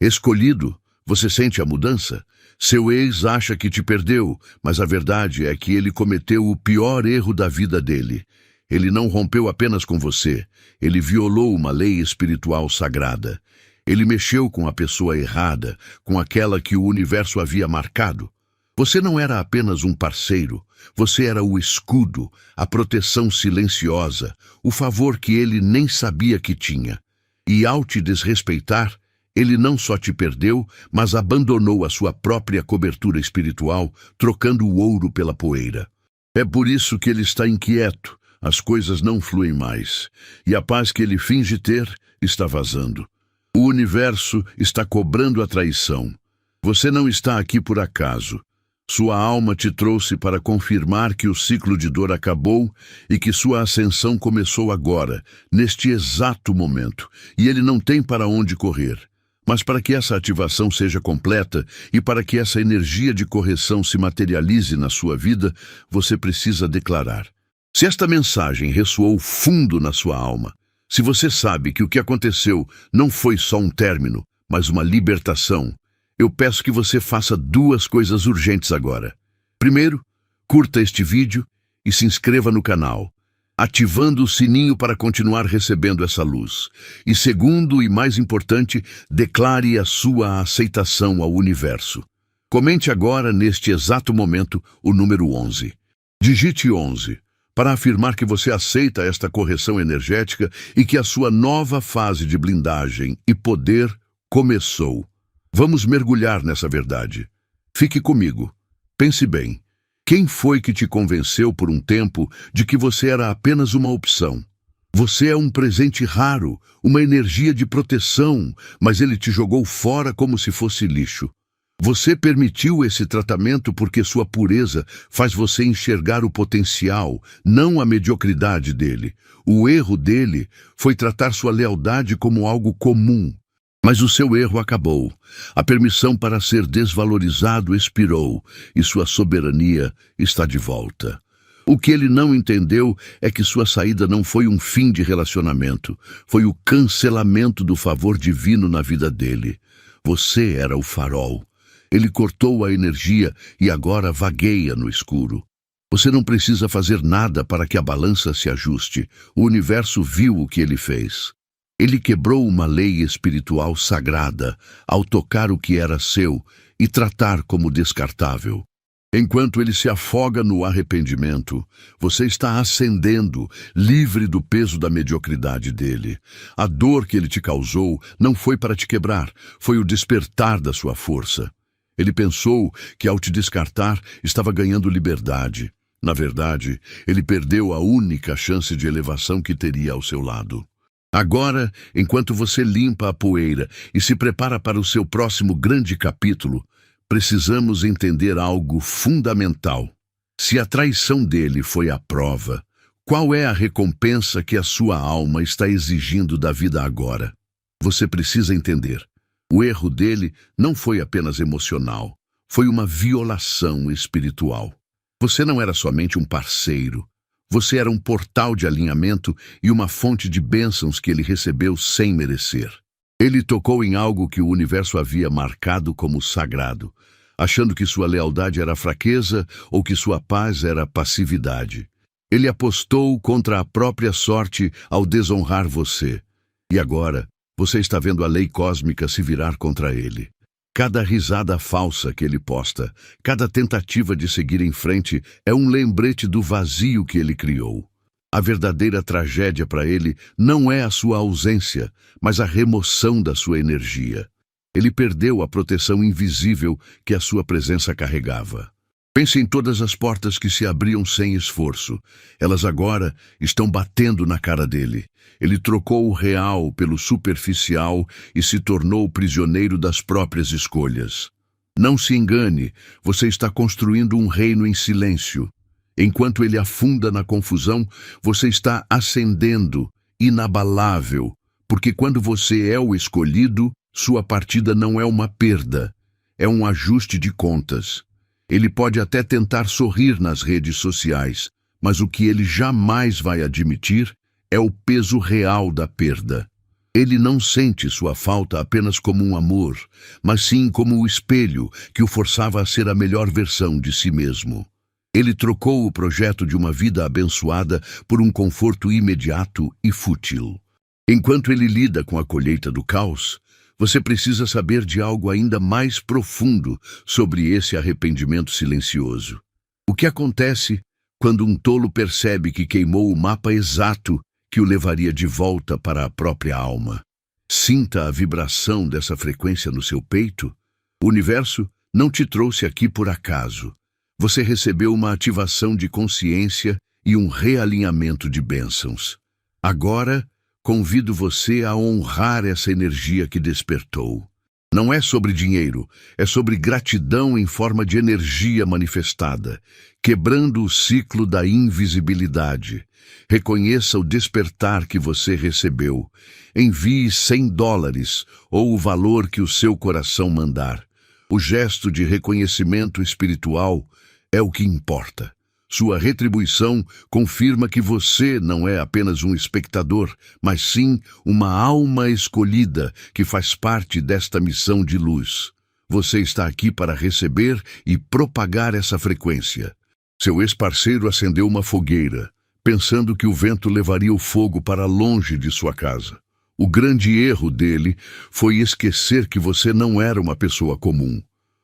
Escolhido, você sente a mudança? Seu ex acha que te perdeu, mas a verdade é que ele cometeu o pior erro da vida dele. Ele não rompeu apenas com você, ele violou uma lei espiritual sagrada. Ele mexeu com a pessoa errada, com aquela que o universo havia marcado. Você não era apenas um parceiro, você era o escudo, a proteção silenciosa, o favor que ele nem sabia que tinha. E ao te desrespeitar, ele não só te perdeu, mas abandonou a sua própria cobertura espiritual, trocando o ouro pela poeira. É por isso que ele está inquieto, as coisas não fluem mais, e a paz que ele finge ter está vazando. O universo está cobrando a traição. Você não está aqui por acaso. Sua alma te trouxe para confirmar que o ciclo de dor acabou e que sua ascensão começou agora, neste exato momento, e ele não tem para onde correr. Mas para que essa ativação seja completa e para que essa energia de correção se materialize na sua vida, você precisa declarar. Se esta mensagem ressoou fundo na sua alma, se você sabe que o que aconteceu não foi só um término, mas uma libertação, eu peço que você faça duas coisas urgentes agora. Primeiro, curta este vídeo e se inscreva no canal, ativando o sininho para continuar recebendo essa luz. E segundo e mais importante, declare a sua aceitação ao universo. Comente agora, neste exato momento, o número 11. Digite 11. Para afirmar que você aceita esta correção energética e que a sua nova fase de blindagem e poder começou. Vamos mergulhar nessa verdade. Fique comigo. Pense bem. Quem foi que te convenceu por um tempo de que você era apenas uma opção? Você é um presente raro, uma energia de proteção, mas ele te jogou fora como se fosse lixo. Você permitiu esse tratamento porque sua pureza faz você enxergar o potencial, não a mediocridade dele. O erro dele foi tratar sua lealdade como algo comum. Mas o seu erro acabou. A permissão para ser desvalorizado expirou e sua soberania está de volta. O que ele não entendeu é que sua saída não foi um fim de relacionamento, foi o cancelamento do favor divino na vida dele. Você era o farol. Ele cortou a energia e agora vagueia no escuro. Você não precisa fazer nada para que a balança se ajuste. O universo viu o que ele fez. Ele quebrou uma lei espiritual sagrada ao tocar o que era seu e tratar como descartável. Enquanto ele se afoga no arrependimento, você está ascendendo, livre do peso da mediocridade dele. A dor que ele te causou não foi para te quebrar, foi o despertar da sua força. Ele pensou que ao te descartar estava ganhando liberdade. Na verdade, ele perdeu a única chance de elevação que teria ao seu lado. Agora, enquanto você limpa a poeira e se prepara para o seu próximo grande capítulo, precisamos entender algo fundamental. Se a traição dele foi a prova, qual é a recompensa que a sua alma está exigindo da vida agora? Você precisa entender. O erro dele não foi apenas emocional, foi uma violação espiritual. Você não era somente um parceiro, você era um portal de alinhamento e uma fonte de bênçãos que ele recebeu sem merecer. Ele tocou em algo que o universo havia marcado como sagrado, achando que sua lealdade era fraqueza ou que sua paz era passividade. Ele apostou contra a própria sorte ao desonrar você. E agora, você está vendo a lei cósmica se virar contra ele. Cada risada falsa que ele posta, cada tentativa de seguir em frente é um lembrete do vazio que ele criou. A verdadeira tragédia para ele não é a sua ausência, mas a remoção da sua energia. Ele perdeu a proteção invisível que a sua presença carregava. Pense em todas as portas que se abriam sem esforço. Elas agora estão batendo na cara dele. Ele trocou o real pelo superficial e se tornou prisioneiro das próprias escolhas. Não se engane, você está construindo um reino em silêncio. Enquanto ele afunda na confusão, você está ascendendo, inabalável, porque quando você é o escolhido, sua partida não é uma perda, é um ajuste de contas. Ele pode até tentar sorrir nas redes sociais, mas o que ele jamais vai admitir é o peso real da perda. Ele não sente sua falta apenas como um amor, mas sim como o espelho que o forçava a ser a melhor versão de si mesmo. Ele trocou o projeto de uma vida abençoada por um conforto imediato e fútil. Enquanto ele lida com a colheita do caos, você precisa saber de algo ainda mais profundo sobre esse arrependimento silencioso. O que acontece quando um tolo percebe que queimou o mapa exato que o levaria de volta para a própria alma? Sinta a vibração dessa frequência no seu peito. O universo não te trouxe aqui por acaso. Você recebeu uma ativação de consciência e um realinhamento de bênçãos. Agora, convido você a honrar essa energia que despertou. Não é sobre dinheiro, é sobre gratidão em forma de energia manifestada, quebrando o ciclo da invisibilidade. Reconheça o despertar que você recebeu. Envie $100 ou o valor que o seu coração mandar. O gesto de reconhecimento espiritual é o que importa. Sua retribuição confirma que você não é apenas um espectador, mas sim uma alma escolhida que faz parte desta missão de luz. Você está aqui para receber e propagar essa frequência. Seu ex-parceiro acendeu uma fogueira, pensando que o vento levaria o fogo para longe de sua casa. O grande erro dele foi esquecer que você não era uma pessoa comum.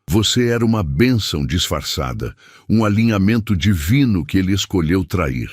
Você era uma bênção disfarçada, um alinhamento divino que ele escolheu trair.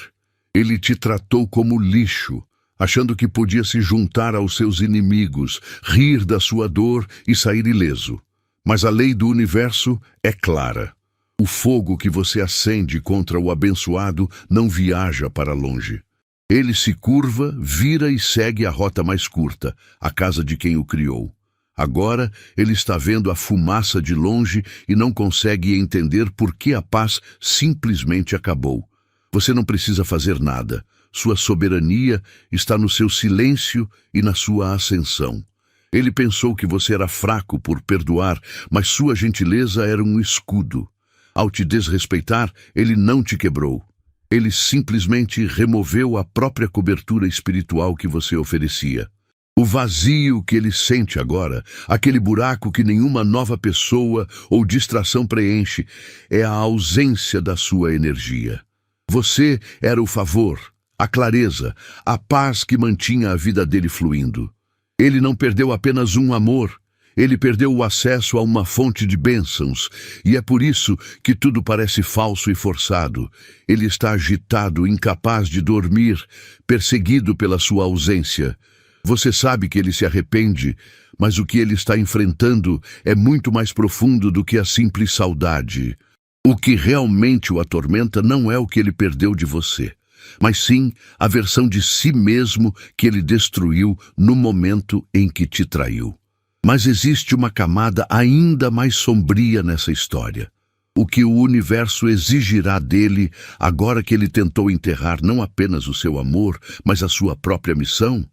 Ele te tratou como lixo, achando que podia se juntar aos seus inimigos, rir da sua dor e sair ileso. Mas a lei do universo é clara. O fogo que você acende contra o abençoado não viaja para longe. Ele se curva, vira e segue a rota mais curta, a casa de quem o criou. Agora, ele está vendo a fumaça de longe e não consegue entender por que a paz simplesmente acabou. Você não precisa fazer nada. Sua soberania está no seu silêncio e na sua ascensão. Ele pensou que você era fraco por perdoar, mas sua gentileza era um escudo. Ao te desrespeitar, ele não te quebrou. Ele simplesmente removeu a própria cobertura espiritual que você oferecia. O vazio que ele sente agora, aquele buraco que nenhuma nova pessoa ou distração preenche, é a ausência da sua energia. Você era o favor, a clareza, a paz que mantinha a vida dele fluindo. Ele não perdeu apenas um amor, ele perdeu o acesso a uma fonte de bênçãos, e é por isso que tudo parece falso e forçado. Ele está agitado, incapaz de dormir, perseguido pela sua ausência. Você sabe que ele se arrepende, mas o que ele está enfrentando é muito mais profundo do que a simples saudade. O que realmente o atormenta não é o que ele perdeu de você, mas sim a versão de si mesmo que ele destruiu no momento em que te traiu. Mas existe uma camada ainda mais sombria nessa história. O que o universo exigirá dele agora que ele tentou enterrar não apenas o seu amor, mas a sua própria missão?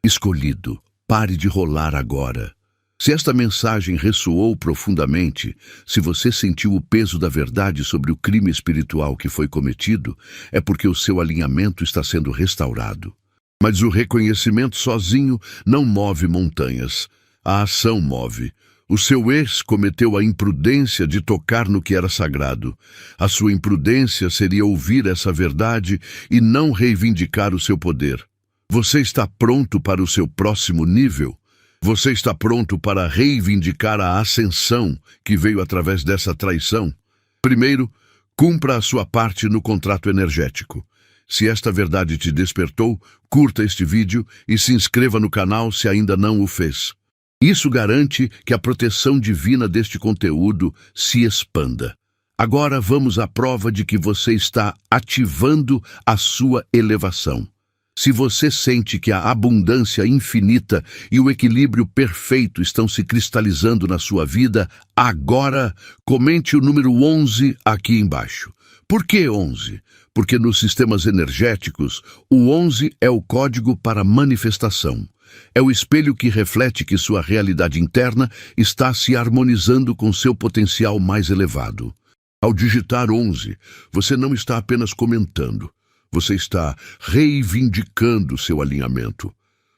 Escolhido, pare de rolar agora. Se esta mensagem ressoou profundamente, se você sentiu o peso da verdade sobre o crime espiritual que foi cometido, é porque o seu alinhamento está sendo restaurado. Mas o reconhecimento sozinho não move montanhas. A ação move. O seu ex cometeu a imprudência de tocar no que era sagrado. A sua imprudência seria ouvir essa verdade e não reivindicar o seu poder. Você está pronto para o seu próximo nível? Você está pronto para reivindicar a ascensão que veio através dessa traição? Primeiro, cumpra a sua parte no contrato energético. Se esta verdade te despertou, curta este vídeo e se inscreva no canal se ainda não o fez. Isso garante que a proteção divina deste conteúdo se expanda. Agora vamos à prova de que você está ativando a sua elevação. Se você sente que a abundância infinita e o equilíbrio perfeito estão se cristalizando na sua vida, agora comente o número 11 aqui embaixo. Por que 11? Porque nos sistemas energéticos, o 11 é o código para manifestação. É o espelho que reflete que sua realidade interna está se harmonizando com seu potencial mais elevado. Ao digitar 11, você não está apenas comentando. Você está reivindicando seu alinhamento.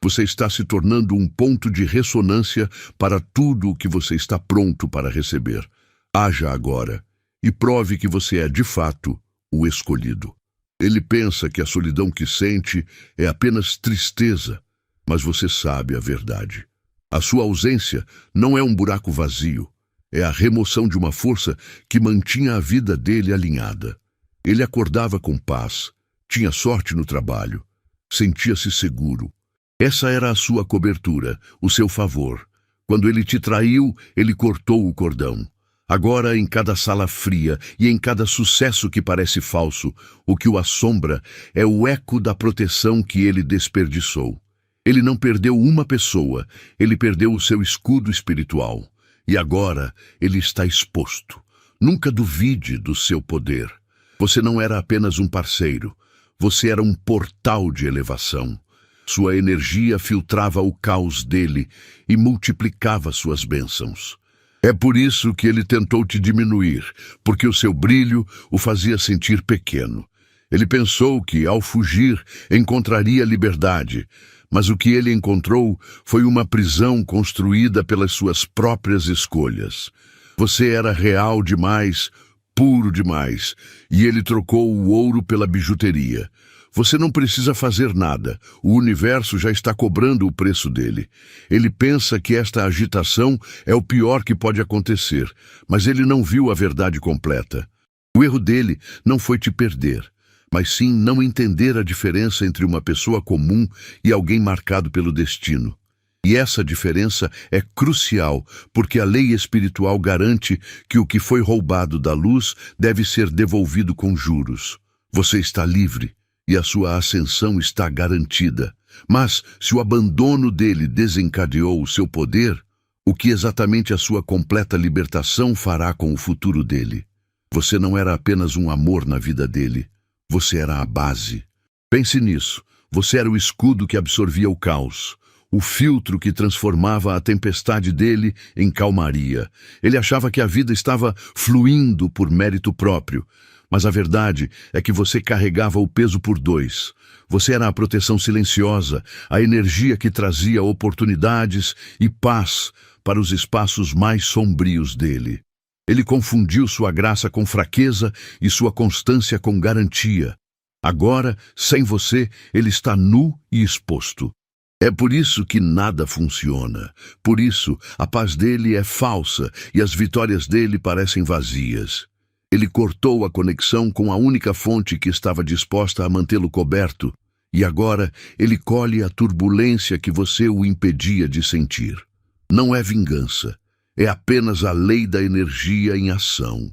Você está se tornando um ponto de ressonância para tudo o que você está pronto para receber. Haja agora e prove que você é, de fato, o escolhido. Ele pensa que a solidão que sente é apenas tristeza, mas você sabe a verdade. A sua ausência não é um buraco vazio, é a remoção de uma força que mantinha a vida dele alinhada. Ele acordava com paz, tinha sorte no trabalho, sentia-se seguro. Essa era a sua cobertura, o seu favor. Quando ele te traiu, ele cortou o cordão. Agora, em cada sala fria e em cada sucesso que parece falso, o que o assombra é o eco da proteção que ele desperdiçou. Ele não perdeu uma pessoa, ele perdeu o seu escudo espiritual. E agora ele está exposto. Nunca duvide do seu poder. Você não era apenas um parceiro, você era um portal de elevação. Sua energia filtrava o caos dele e multiplicava suas bênçãos. É por isso que ele tentou te diminuir, porque o seu brilho o fazia sentir pequeno. Ele pensou que, ao fugir, encontraria liberdade, mas o que ele encontrou foi uma prisão construída pelas suas próprias escolhas. Você era real demais, puro demais, e ele trocou o ouro pela bijuteria. Você não precisa fazer nada, o universo já está cobrando o preço dele. Ele pensa que esta agitação é o pior que pode acontecer, mas ele não viu a verdade completa. O erro dele não foi te perder, mas sim não entender a diferença entre uma pessoa comum e alguém marcado pelo destino. E essa diferença é crucial, porque a lei espiritual garante que o que foi roubado da luz deve ser devolvido com juros. Você está livre e a sua ascensão está garantida. Mas, se o abandono dele desencadeou o seu poder, o que exatamente a sua completa libertação fará com o futuro dele? Você não era apenas um amor na vida dele, você era a base. Pense nisso, você era o escudo que absorvia o caos, o filtro que transformava a tempestade dele em calmaria. Ele achava que a vida estava fluindo por mérito próprio, mas a verdade é que você carregava o peso por dois. Você era a proteção silenciosa, a energia que trazia oportunidades e paz para os espaços mais sombrios dele. Ele confundiu sua graça com fraqueza e sua constância com garantia. Agora, sem você, ele está nu e exposto. É por isso que nada funciona. Por isso, a paz dele é falsa e as vitórias dele parecem vazias. Ele cortou a conexão com a única fonte que estava disposta a mantê-lo coberto, e agora ele colhe a turbulência que você o impedia de sentir. Não é vingança, é apenas a lei da energia em ação.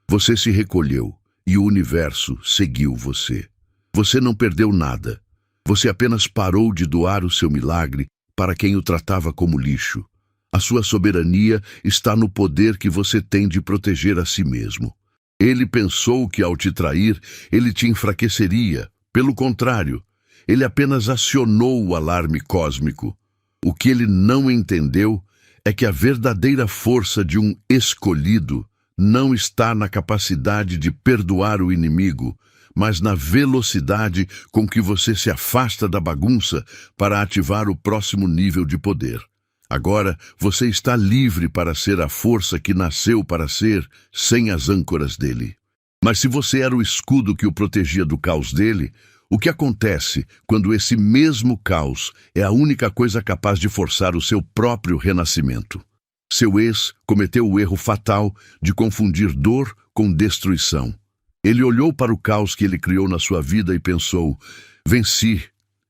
Você se recolheu e o universo seguiu você. Você não perdeu nada. Você apenas parou de doar o seu milagre para quem o tratava como lixo. A sua soberania está no poder que você tem de proteger a si mesmo. Ele pensou que ao te trair, ele te enfraqueceria. Pelo contrário, ele apenas acionou o alarme cósmico. O que ele não entendeu é que a verdadeira força de um escolhido não está na capacidade de perdoar o inimigo, mas na velocidade com que você se afasta da bagunça para ativar o próximo nível de poder. Agora, você está livre para ser a força que nasceu para ser, sem as âncoras dele. Mas se você era o escudo que o protegia do caos dele, o que acontece quando esse mesmo caos é a única coisa capaz de forçar o seu próprio renascimento? Seu ex cometeu o erro fatal de confundir dor com destruição. Ele olhou para o caos que ele criou na sua vida e pensou: venci,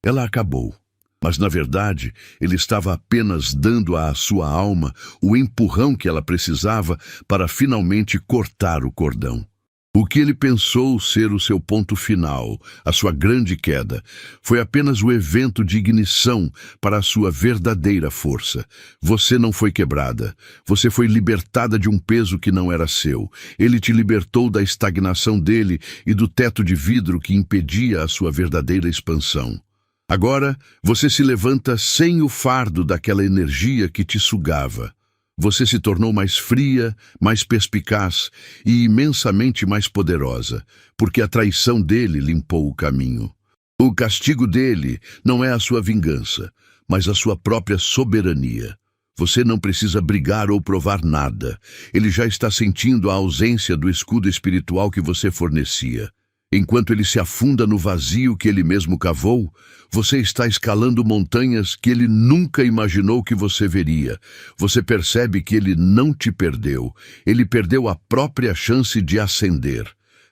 ela acabou. Mas, na verdade, ele estava apenas dando à sua alma o empurrão que ela precisava para finalmente cortar o cordão. O que ele pensou ser o seu ponto final, a sua grande queda, foi apenas o evento de ignição para a sua verdadeira força. Você não foi quebrada. Você foi libertada de um peso que não era seu. Ele te libertou da estagnação dele e do teto de vidro que impedia a sua verdadeira expansão. Agora, você se levanta sem o fardo daquela energia que te sugava. Você se tornou mais fria, mais perspicaz e imensamente mais poderosa, porque a traição dele limpou o caminho. O castigo dele não é a sua vingança, mas a sua própria soberania. Você não precisa brigar ou provar nada. Ele já está sentindo a ausência do escudo espiritual que você fornecia. Enquanto ele se afunda no vazio que ele mesmo cavou, você está escalando montanhas que ele nunca imaginou que você veria. Você percebe que ele não te perdeu. Ele perdeu a própria chance de ascender.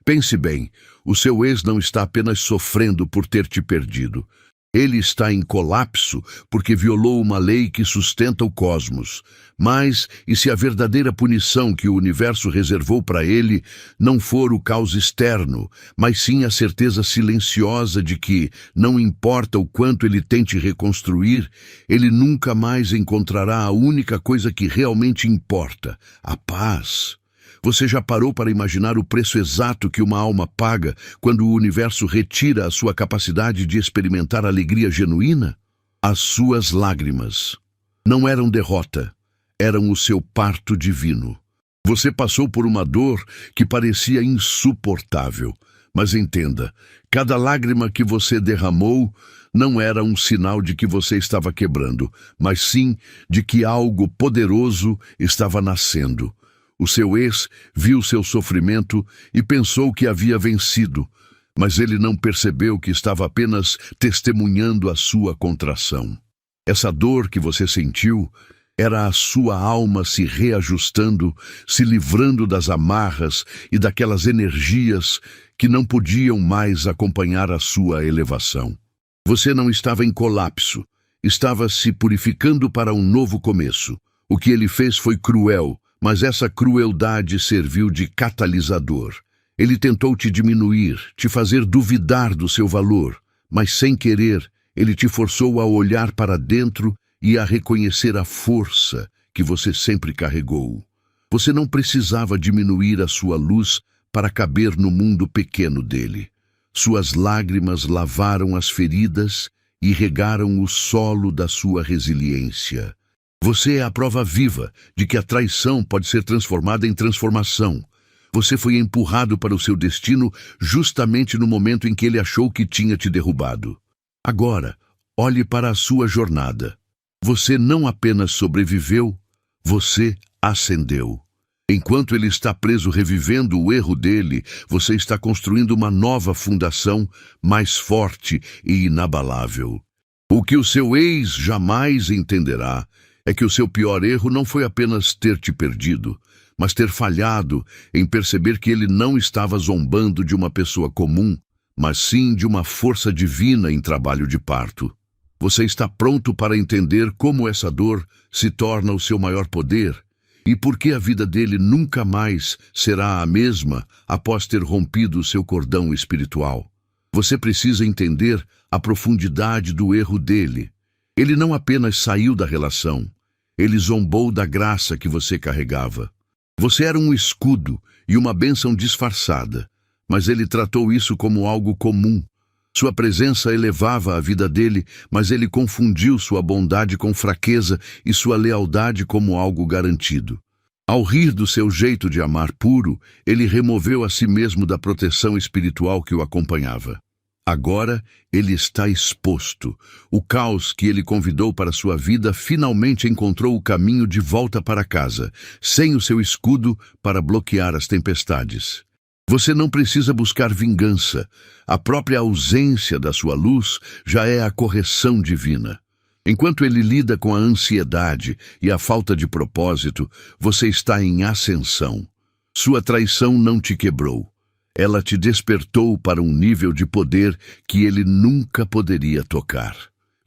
Pense bem, o seu ex não está apenas sofrendo por ter te perdido. Ele está em colapso porque violou uma lei que sustenta o cosmos. Mas, e se a verdadeira punição que o universo reservou para ele não for o caos externo, mas sim a certeza silenciosa de que, não importa o quanto ele tente reconstruir, ele nunca mais encontrará a única coisa que realmente importa, a paz. Você já parou para imaginar o preço exato que uma alma paga quando o universo retira a sua capacidade de experimentar alegria genuína? As suas lágrimas não eram derrota, eram o seu parto divino. Você passou por uma dor que parecia insuportável, mas entenda, cada lágrima que você derramou não era um sinal de que você estava quebrando, mas sim de que algo poderoso estava nascendo. O seu ex viu seu sofrimento e pensou que havia vencido, mas ele não percebeu que estava apenas testemunhando a sua contração. Essa dor que você sentiu era a sua alma se reajustando, se livrando das amarras e daquelas energias que não podiam mais acompanhar a sua elevação. Você não estava em colapso, estava se purificando para um novo começo. O que ele fez foi cruel, mas essa crueldade serviu de catalisador. Ele tentou te diminuir, te fazer duvidar do seu valor, mas sem querer, ele te forçou a olhar para dentro e a reconhecer a força que você sempre carregou. Você não precisava diminuir a sua luz para caber no mundo pequeno dele. Suas lágrimas lavaram as feridas e regaram o solo da sua resiliência. Você é a prova viva de que a traição pode ser transformada em transformação. Você foi empurrado para o seu destino justamente no momento em que ele achou que tinha te derrubado. Agora, olhe para a sua jornada. Você não apenas sobreviveu, você ascendeu. Enquanto ele está preso revivendo o erro dele, você está construindo uma nova fundação mais forte e inabalável. O que o seu ex jamais entenderá é que o seu pior erro não foi apenas ter te perdido, mas ter falhado em perceber que ele não estava zombando de uma pessoa comum, mas sim de uma força divina em trabalho de parto. Você está pronto para entender como essa dor se torna o seu maior poder e por que a vida dele nunca mais será a mesma após ter rompido o seu cordão espiritual. Você precisa entender a profundidade do erro dele. Ele não apenas saiu da relação, ele zombou da graça que você carregava. Você era um escudo e uma bênção disfarçada, mas ele tratou isso como algo comum. Sua presença elevava a vida dele, mas ele confundiu sua bondade com fraqueza e sua lealdade como algo garantido. Ao rir do seu jeito de amar puro, ele removeu a si mesmo da proteção espiritual que o acompanhava. Agora ele está exposto. O caos que ele convidou para sua vida finalmente encontrou o caminho de volta para casa, sem o seu escudo para bloquear as tempestades. Você não precisa buscar vingança. A própria ausência da sua luz já é a correção divina. Enquanto ele lida com a ansiedade e a falta de propósito, você está em ascensão. Sua traição não te quebrou. Ela te despertou para um nível de poder que ele nunca poderia tocar.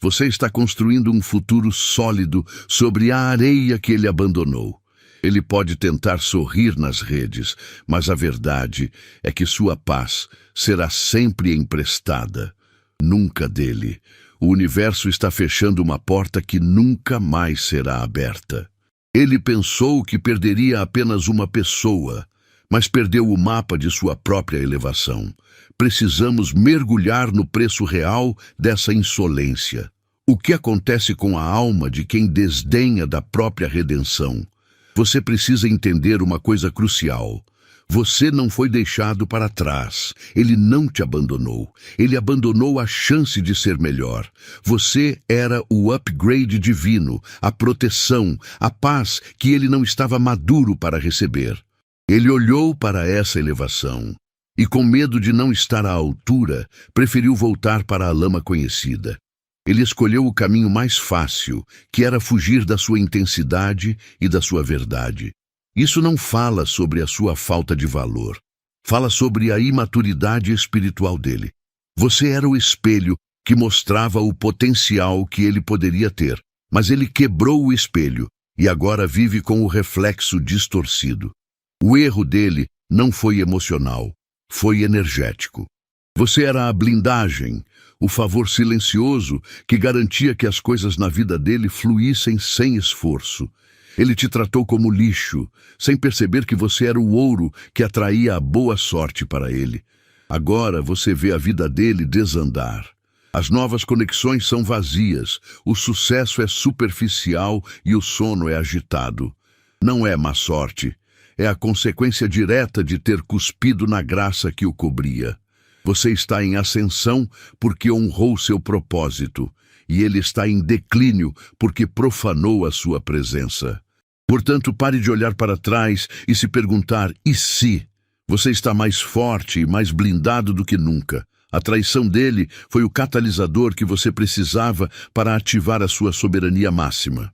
Você está construindo um futuro sólido sobre a areia que ele abandonou. Ele pode tentar sorrir nas redes, mas a verdade é que sua paz será sempre emprestada, nunca dele. O universo está fechando uma porta que nunca mais será aberta. Ele pensou que perderia apenas uma pessoa, mas perdeu o mapa de sua própria elevação. Precisamos mergulhar no preço real dessa insolência. O que acontece com a alma de quem desdenha da própria redenção? Você precisa entender uma coisa crucial. Você não foi deixado para trás. Ele não te abandonou. Ele abandonou a chance de ser melhor. Você era o upgrade divino, a proteção, a paz que ele não estava maduro para receber. Ele olhou para essa elevação e, com medo de não estar à altura, preferiu voltar para a lama conhecida. Ele escolheu o caminho mais fácil, que era fugir da sua intensidade e da sua verdade. Isso não fala sobre a sua falta de valor. Fala sobre a imaturidade espiritual dele. Você era o espelho que mostrava o potencial que ele poderia ter, mas ele quebrou o espelho e agora vive com o reflexo distorcido. O erro dele não foi emocional, foi energético. Você era a blindagem, o favor silencioso que garantia que as coisas na vida dele fluíssem sem esforço. Ele te tratou como lixo, sem perceber que você era o ouro que atraía a boa sorte para ele. Agora você vê a vida dele desandar. As novas conexões são vazias, o sucesso é superficial e o sono é agitado. Não é má sorte, é a consequência direta de ter cuspido na graça que o cobria. Você está em ascensão porque honrou seu propósito, e ele está em declínio porque profanou a sua presença. Portanto, pare de olhar para trás e se perguntar, e se? Você está mais forte e mais blindado do que nunca. A traição dele foi o catalisador que você precisava para ativar a sua soberania máxima.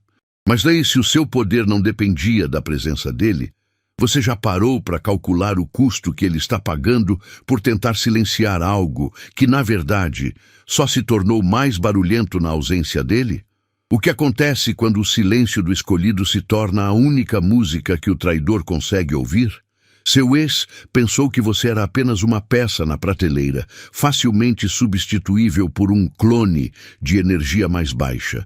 Mas daí, se o seu poder não dependia da presença dele, você já parou para calcular o custo que ele está pagando por tentar silenciar algo que, na verdade, só se tornou mais barulhento na ausência dele? O que acontece quando o silêncio do escolhido se torna a única música que o traidor consegue ouvir? Seu ex pensou que você era apenas uma peça na prateleira, facilmente substituível por um clone de energia mais baixa.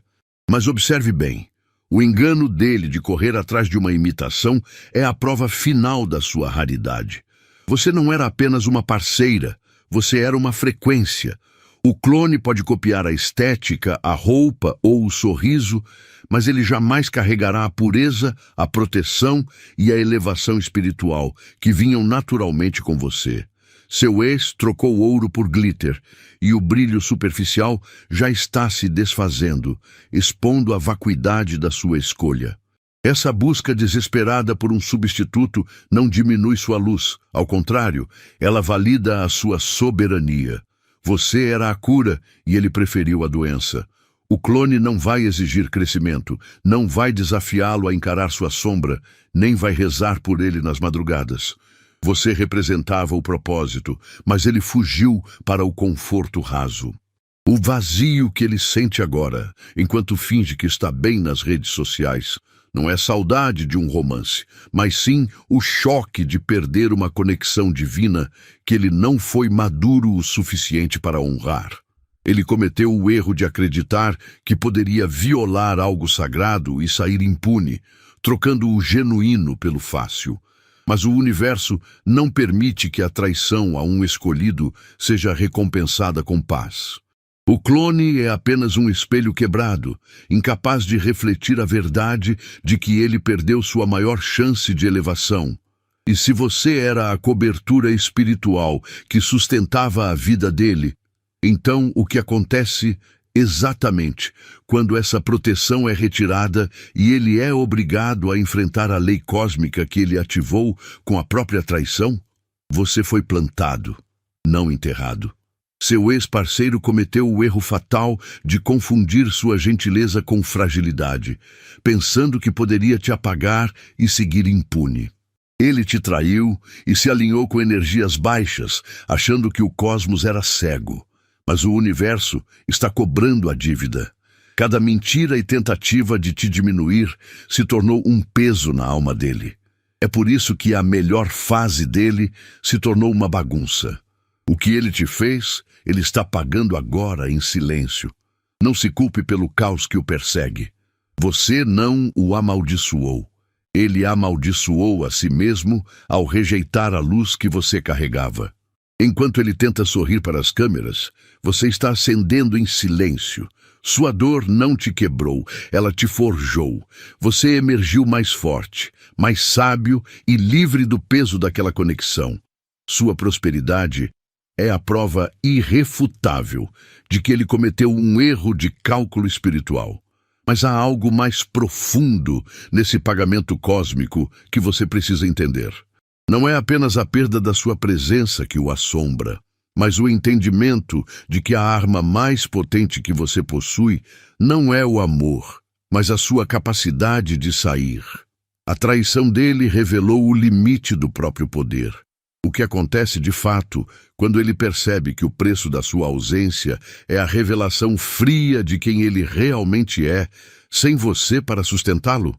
Mas observe bem. O engano dele de correr atrás de uma imitação é a prova final da sua raridade. Você não era apenas uma parceira, você era uma frequência. O clone pode copiar a estética, a roupa ou o sorriso, mas ele jamais carregará a pureza, a proteção e a elevação espiritual que vinham naturalmente com você. Seu ex trocou ouro por glitter, e o brilho superficial já está se desfazendo, expondo a vacuidade da sua escolha. Essa busca desesperada por um substituto não diminui sua luz, ao contrário, ela valida a sua soberania. Você era a cura e ele preferiu a doença. O clone não vai exigir crescimento, não vai desafiá-lo a encarar sua sombra, nem vai rezar por ele nas madrugadas. Você representava o propósito, mas ele fugiu para o conforto raso. O vazio que ele sente agora, enquanto finge que está bem nas redes sociais, não é saudade de um romance, mas sim o choque de perder uma conexão divina que ele não foi maduro o suficiente para honrar. Ele cometeu o erro de acreditar que poderia violar algo sagrado e sair impune, trocando o genuíno pelo fácil. Mas o universo não permite que a traição a um escolhido seja recompensada com paz. O clone é apenas um espelho quebrado, incapaz de refletir a verdade de que ele perdeu sua maior chance de elevação. E se você era a cobertura espiritual que sustentava a vida dele, então o que acontece exatamente quando essa proteção é retirada e ele é obrigado a enfrentar a lei cósmica que ele ativou com a própria traição? Você foi plantado, não enterrado. Seu ex-parceiro cometeu o erro fatal de confundir sua gentileza com fragilidade, pensando que poderia te apagar e seguir impune. Ele te traiu e se alinhou com energias baixas, achando que o cosmos era cego. Mas o universo está cobrando a dívida. Cada mentira e tentativa de te diminuir se tornou um peso na alma dele. É por isso que a melhor fase dele se tornou uma bagunça. O que ele te fez, ele está pagando agora em silêncio. Não se culpe pelo caos que o persegue. Você não o amaldiçoou. Ele amaldiçoou a si mesmo ao rejeitar a luz que você carregava. Enquanto ele tenta sorrir para as câmeras, você está acendendo em silêncio, Sua dor não te quebrou, ela te forjou. Você emergiu mais forte, mais sábio e livre do peso daquela conexão. Sua prosperidade é a prova irrefutável de que ele cometeu um erro de cálculo espiritual. Mas há algo mais profundo nesse pagamento cósmico que você precisa entender. Não é apenas a perda da sua presença que o assombra, mas o entendimento de que a arma mais potente que você possui não é o amor, mas a sua capacidade de sair. A traição dele revelou o limite do próprio poder. O que acontece de fato quando ele percebe que o preço da sua ausência é a revelação fria de quem ele realmente é, sem você para sustentá-lo?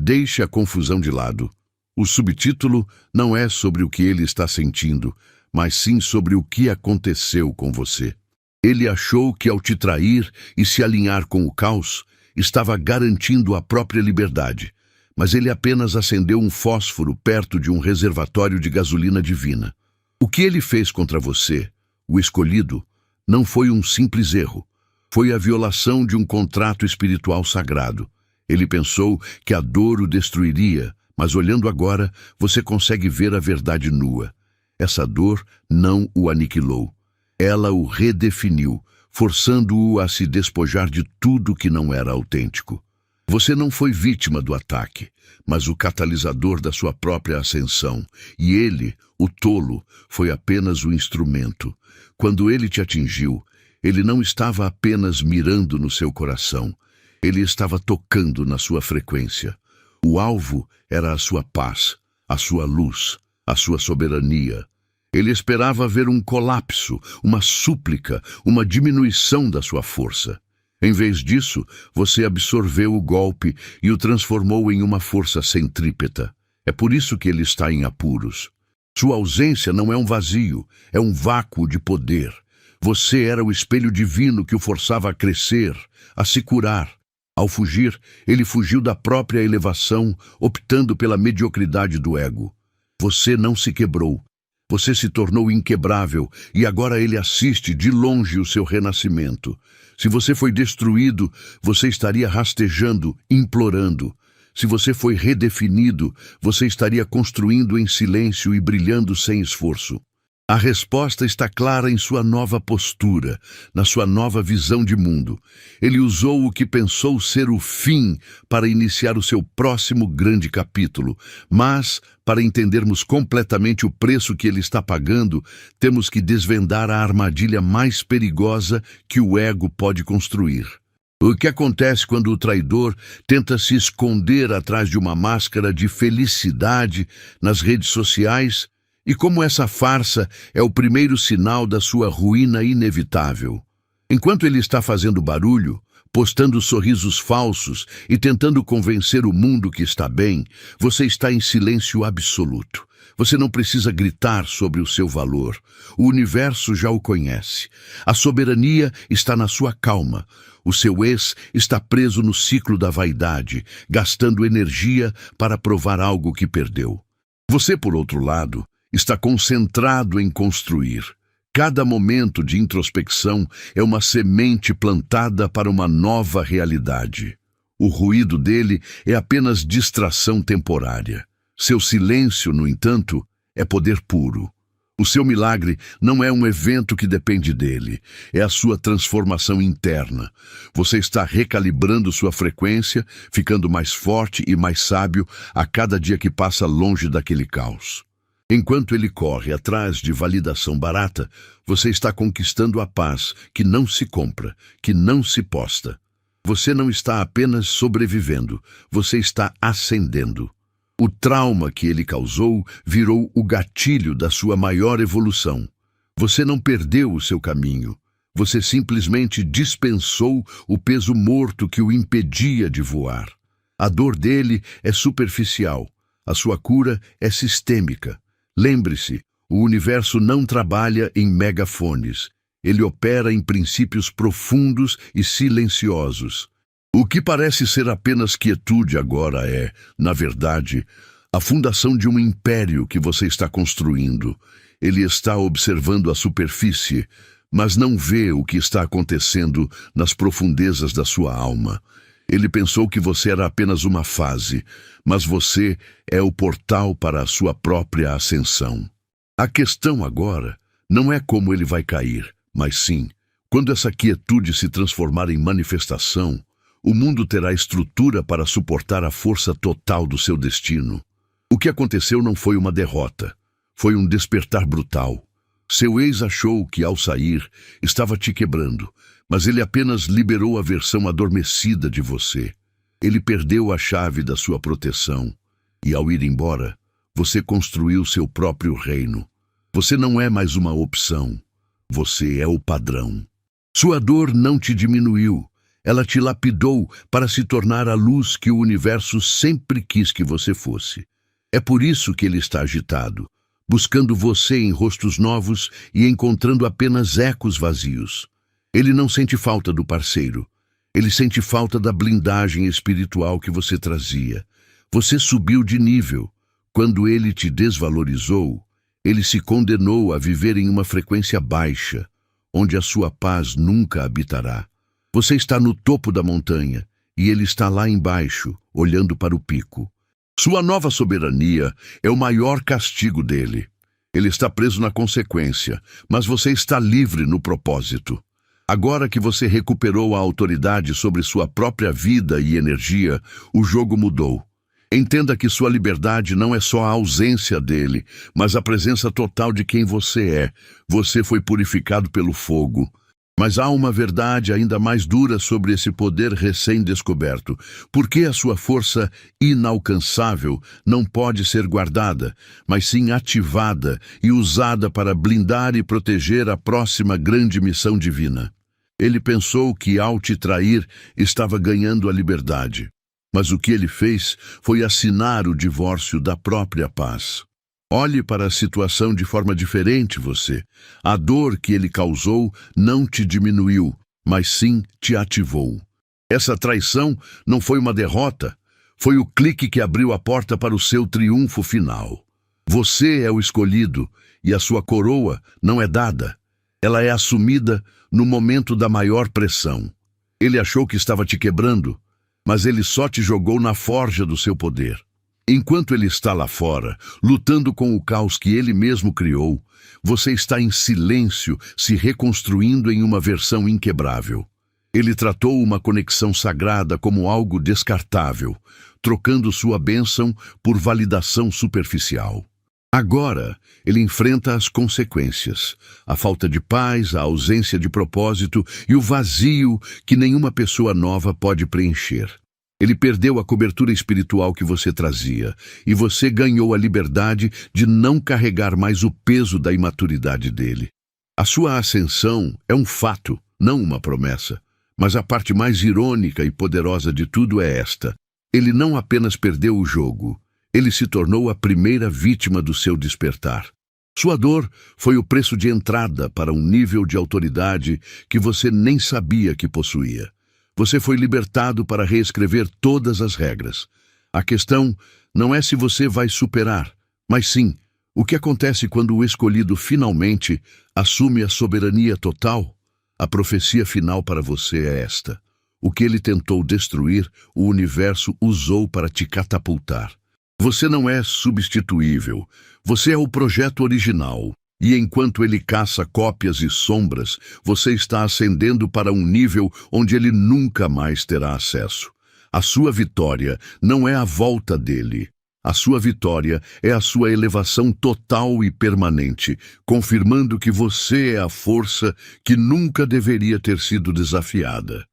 Deixe a confusão de lado. O subtítulo não é sobre o que ele está sentindo, mas sim sobre o que aconteceu com você. Ele achou que ao te trair e se alinhar com o caos, estava garantindo a própria liberdade, mas ele apenas acendeu um fósforo perto de um reservatório de gasolina divina. O que ele fez contra você, o escolhido, não foi um simples erro. Foi a violação de um contrato espiritual sagrado. Ele pensou que a dor o destruiria, mas olhando agora, você consegue ver a verdade nua. Essa dor não o aniquilou. Ela o redefiniu, forçando-o a se despojar de tudo que não era autêntico. Você não foi vítima do ataque, mas o catalisador da sua própria ascensão. E ele, o tolo, foi apenas o instrumento. Quando ele te atingiu, ele não estava apenas mirando no seu coração. Ele estava tocando na sua frequência. O alvo era a sua paz, a sua luz, a sua soberania. Ele esperava ver um colapso, uma súplica, uma diminuição da sua força. Em vez disso, você absorveu o golpe e o transformou em uma força centrípeta. É por isso que ele está em apuros. Sua ausência não é um vazio, é um vácuo de poder. Você era o espelho divino que o forçava a crescer, a se curar. Ao fugir, ele fugiu da própria elevação, optando pela mediocridade do ego. Você não se quebrou. Você se tornou inquebrável e agora ele assiste de longe o seu renascimento. Se você foi destruído, você estaria rastejando, implorando. Se você foi redefinido, você estaria construindo em silêncio e brilhando sem esforço. A resposta está clara em sua nova postura, na sua nova visão de mundo. Ele usou o que pensou ser o fim para iniciar o seu próximo grande capítulo. Mas, para entendermos completamente o preço que ele está pagando, temos que desvendar a armadilha mais perigosa que o ego pode construir. O que acontece quando o traidor tenta se esconder atrás de uma máscara de felicidade nas redes sociais? E como essa farsa é o primeiro sinal da sua ruína inevitável. Enquanto ele está fazendo barulho, postando sorrisos falsos e tentando convencer o mundo que está bem, você está em silêncio absoluto. Você não precisa gritar sobre o seu valor. O universo já o conhece. A soberania está na sua calma. O seu ex está preso no ciclo da vaidade, gastando energia para provar algo que perdeu. Você, por outro lado, está concentrado em construir. Cada momento de introspecção é uma semente plantada para uma nova realidade. O ruído dele é apenas distração temporária. Seu silêncio, no entanto, é poder puro. O seu milagre não é um evento que depende dele, é a sua transformação interna. Você está recalibrando sua frequência, ficando mais forte e mais sábio a cada dia que passa longe daquele caos. Enquanto ele corre atrás de validação barata, você está conquistando a paz que não se compra, que não se posta. Você não está apenas sobrevivendo, você está ascendendo. O trauma que ele causou virou o gatilho da sua maior evolução. Você não perdeu o seu caminho. Você simplesmente dispensou o peso morto que o impedia de voar. A dor dele é superficial. A sua cura é sistêmica. Lembre-se, o universo não trabalha em megafones. Ele opera em princípios profundos e silenciosos. O que parece ser apenas quietude agora é, na verdade, a fundação de um império que você está construindo. Ele está observando a superfície, mas não vê o que está acontecendo nas profundezas da sua alma. Ele pensou que você era apenas uma fase, mas você é o portal para a sua própria ascensão. A questão agora não é como ele vai cair, mas sim, quando essa quietude se transformar em manifestação, o mundo terá estrutura para suportar a força total do seu destino. O que aconteceu não foi uma derrota, foi um despertar brutal. Seu ex achou que, ao sair, estava te quebrando, mas ele apenas liberou a versão adormecida de você. Ele perdeu a chave da sua proteção, e ao ir embora, você construiu seu próprio reino. Você não é mais uma opção, você é o padrão. Sua dor não te diminuiu, ela te lapidou para se tornar a luz que o universo sempre quis que você fosse. É por isso que ele está agitado, buscando você em rostos novos e encontrando apenas ecos vazios. Ele não sente falta do parceiro, ele sente falta da blindagem espiritual que você trazia. Você subiu de nível. Quando ele te desvalorizou, ele se condenou a viver em uma frequência baixa, onde a sua paz nunca habitará. Você está no topo da montanha e ele está lá embaixo, olhando para o pico. Sua nova soberania é o maior castigo dele. Ele está preso na consequência, mas você está livre no propósito. Agora que você recuperou a autoridade sobre sua própria vida e energia, o jogo mudou. Entenda que sua liberdade não é só a ausência dele, mas a presença total de quem você é. Você foi purificado pelo fogo. Mas há uma verdade ainda mais dura sobre esse poder recém-descoberto. Por que a sua força inalcançável não pode ser guardada, mas sim ativada e usada para blindar e proteger a próxima grande missão divina? Ele pensou que, ao te trair, estava ganhando a liberdade. Mas o que ele fez foi assinar o divórcio da própria paz. Olhe para a situação de forma diferente, você. A dor que ele causou não te diminuiu, mas sim te ativou. Essa traição não foi uma derrota, foi o clique que abriu a porta para o seu triunfo final. Você é o escolhido e a sua coroa não é dada. Ela é assumida no momento da maior pressão. Ele achou que estava te quebrando, mas ele só te jogou na forja do seu poder. Enquanto ele está lá fora, lutando com o caos que ele mesmo criou, você está em silêncio, se reconstruindo em uma versão inquebrável. Ele tratou uma conexão sagrada como algo descartável, trocando sua bênção por validação superficial. Agora, ele enfrenta as consequências, a falta de paz, a ausência de propósito e o vazio que nenhuma pessoa nova pode preencher. Ele perdeu a cobertura espiritual que você trazia, e você ganhou a liberdade de não carregar mais o peso da imaturidade dele. A sua ascensão é um fato, não uma promessa. Mas a parte mais irônica e poderosa de tudo é esta. Ele não apenas perdeu o jogo, ele se tornou a primeira vítima do seu despertar. Sua dor foi o preço de entrada para um nível de autoridade que você nem sabia que possuía. Você foi libertado para reescrever todas as regras. A questão não é se você vai superar, mas sim, o que acontece quando o escolhido finalmente assume a soberania total? A profecia final para você é esta. O que ele tentou destruir, o universo usou para te catapultar. Você não é substituível, você é o projeto original. E enquanto ele caça cópias e sombras, você está ascendendo para um nível onde ele nunca mais terá acesso. A sua vitória não é a volta dele. A sua vitória é a sua elevação total e permanente, confirmando que você é a força que nunca deveria ter sido desafiada.